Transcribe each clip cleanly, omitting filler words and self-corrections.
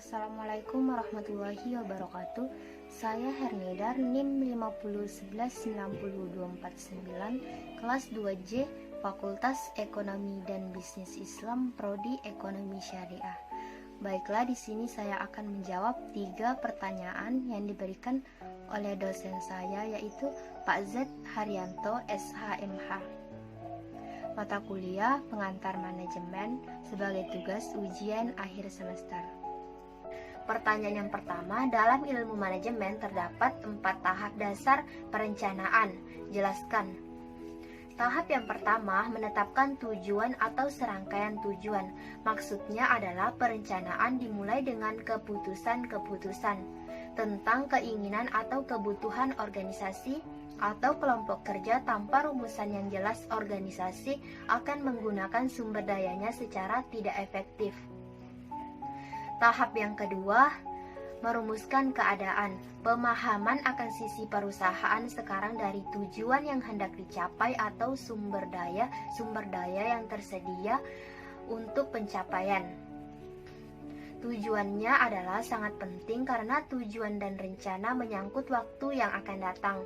Assalamualaikum warahmatullahi wabarakatuh. Saya Hernedar, NIM 501192249, kelas 2J, Fakultas Ekonomi dan Bisnis Islam, Prodi Ekonomi Syariah. Baiklah, di sini saya akan menjawab 3 pertanyaan yang diberikan oleh dosen saya, yaitu Pak Z Haryanto, SHMH. Mata kuliah Pengantar Manajemen sebagai tugas ujian akhir semester. Pertanyaan yang pertama, dalam ilmu manajemen terdapat 4 tahap dasar perencanaan. Jelaskan. Tahap yang pertama, menetapkan tujuan atau serangkaian tujuan. Maksudnya adalah perencanaan dimulai dengan keputusan-keputusan tentang keinginan atau kebutuhan organisasi atau kelompok kerja. Tanpa rumusan yang jelas, organisasi akan menggunakan sumber dayanya secara tidak efektif. Tahap yang kedua, merumuskan keadaan. Pemahaman akan sisi perusahaan sekarang dari tujuan yang hendak dicapai atau sumber daya yang tersedia untuk pencapaian. Tujuannya adalah sangat penting karena tujuan dan rencana menyangkut waktu yang akan datang.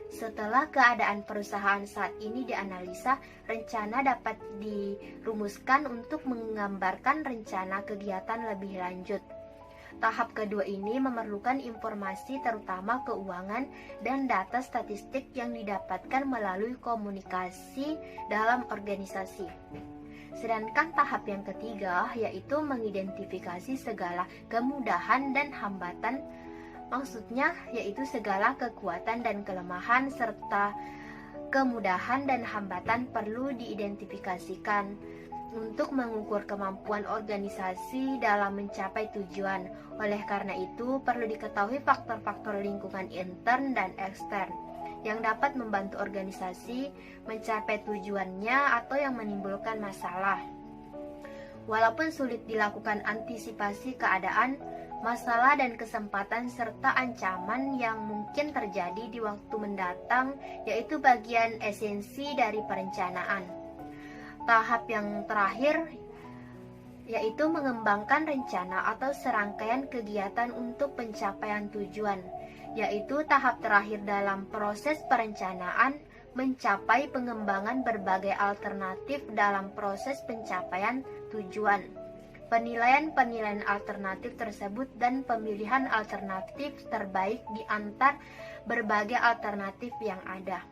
Setelah keadaan perusahaan saat ini dianalisa, rencana dapat dirumuskan untuk menggambarkan rencana kegiatan lebih lanjut. Tahap kedua ini memerlukan informasi terutama keuangan dan data statistik yang didapatkan melalui komunikasi dalam organisasi. Sedangkan tahap yang ketiga yaitu mengidentifikasi segala kemudahan dan hambatan. Maksudnya yaitu segala kekuatan dan kelemahan serta kemudahan dan hambatan perlu diidentifikasikan untuk mengukur kemampuan organisasi dalam mencapai tujuan. Oleh karena itu, perlu diketahui faktor-faktor lingkungan intern dan ekstern yang dapat membantu organisasi mencapai tujuannya atau yang menimbulkan masalah. Walaupun sulit dilakukan antisipasi keadaan, masalah dan kesempatan serta ancaman yang mungkin terjadi di waktu mendatang, yaitu bagian esensi dari perencanaan. Tahap yang terakhir yaitu mengembangkan rencana atau serangkaian kegiatan untuk pencapaian tujuan, yaitu tahap terakhir dalam proses perencanaan mencapai pengembangan berbagai alternatif dalam proses pencapaian tujuan. Penilaian alternatif tersebut dan pemilihan alternatif terbaik di antara berbagai alternatif yang ada.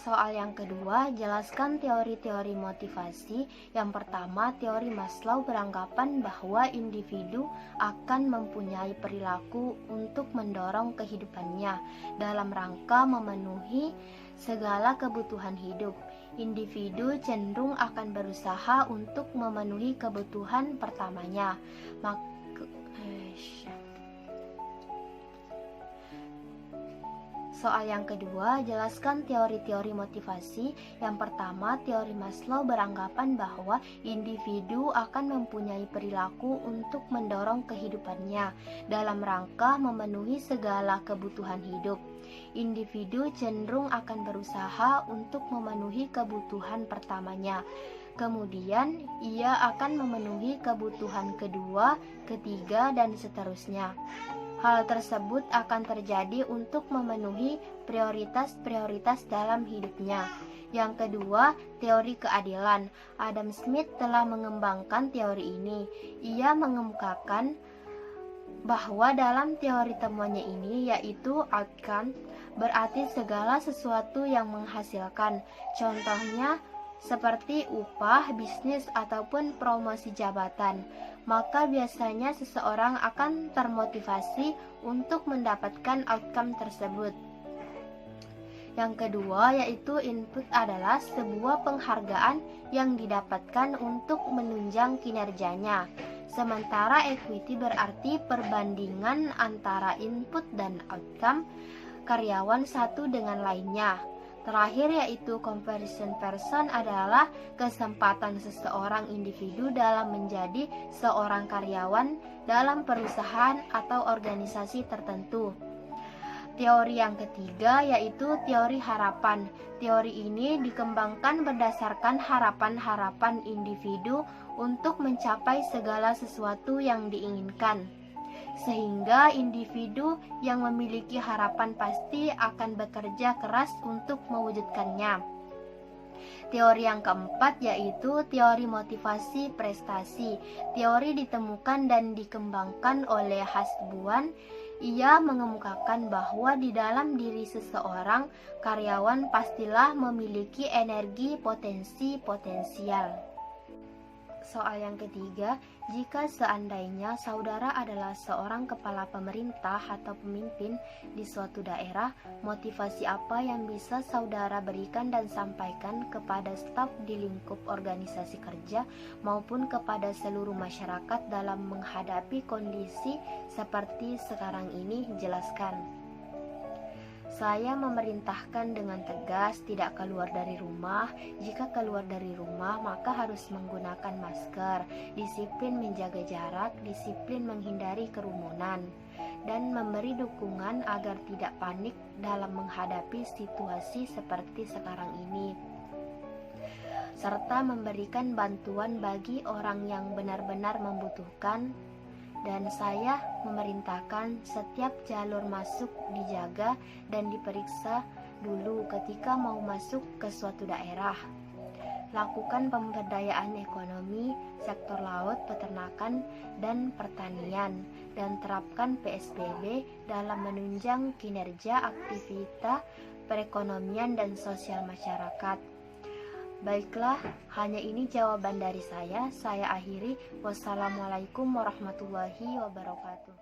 Soal yang kedua, jelaskan teori-teori motivasi. Yang pertama, teori Maslow beranggapan bahwa individu akan mempunyai perilaku untuk mendorong kehidupannya dalam rangka memenuhi segala kebutuhan hidup. Individu cenderung akan berusaha untuk memenuhi kebutuhan pertamanya. Soal yang kedua, jelaskan teori-teori motivasi. Yang pertama, teori Maslow beranggapan bahwa individu akan mempunyai perilaku untuk mendorong kehidupannya dalam rangka memenuhi segala kebutuhan hidup. Individu cenderung akan berusaha untuk memenuhi kebutuhan pertamanya. Kemudian, ia akan memenuhi kebutuhan kedua, ketiga, dan seterusnya. Hal tersebut akan terjadi untuk memenuhi prioritas-prioritas dalam hidupnya. Yang kedua, teori keadilan. Adam Smith telah mengembangkan teori ini. Ia mengemukakan bahwa dalam teori temuannya ini, yaitu outcome, berarti segala sesuatu yang menghasilkan. Contohnya seperti upah, bisnis, ataupun promosi jabatan. Maka biasanya seseorang akan termotivasi untuk mendapatkan outcome tersebut. Yang kedua, yaitu input adalah sebuah penghargaan yang didapatkan untuk menunjang kinerjanya. Sementara equity berarti perbandingan antara input dan outcome karyawan satu dengan lainnya. Terakhir, yaitu comparison person adalah kesempatan seseorang individu dalam menjadi seorang karyawan dalam perusahaan atau organisasi tertentu. Teori yang ketiga yaitu teori harapan. Teori ini dikembangkan berdasarkan harapan-harapan individu untuk mencapai segala sesuatu yang diinginkan. Sehingga individu yang memiliki harapan pasti akan bekerja keras untuk mewujudkannya. Teori yang keempat yaitu teori motivasi prestasi. Teori ditemukan dan dikembangkan oleh Hasbuan. Ia mengemukakan bahwa di dalam diri seseorang, karyawan pastilah memiliki energi potensial. Soal yang ketiga, jika seandainya saudara adalah seorang kepala pemerintah atau pemimpin di suatu daerah, motivasi apa yang bisa saudara berikan dan sampaikan kepada staf di lingkup organisasi kerja maupun kepada seluruh masyarakat dalam menghadapi kondisi seperti sekarang ini? Jelaskan. Saya memerintahkan dengan tegas tidak keluar dari rumah. Jika keluar dari rumah, maka harus menggunakan masker, disiplin menjaga jarak, disiplin menghindari kerumunan, dan memberi dukungan agar tidak panik dalam menghadapi situasi seperti sekarang ini, serta memberikan bantuan bagi orang yang benar-benar membutuhkan. Dan saya memerintahkan setiap jalur masuk dijaga dan diperiksa dulu ketika mau masuk ke suatu daerah. Lakukan pemberdayaan ekonomi, sektor laut, peternakan, dan pertanian, dan terapkan PSBB dalam menunjang kinerja aktivitas perekonomian dan sosial masyarakat. Baiklah, hanya ini jawaban dari saya. Saya akhiri. Wassalamualaikum warahmatullahi wabarakatuh.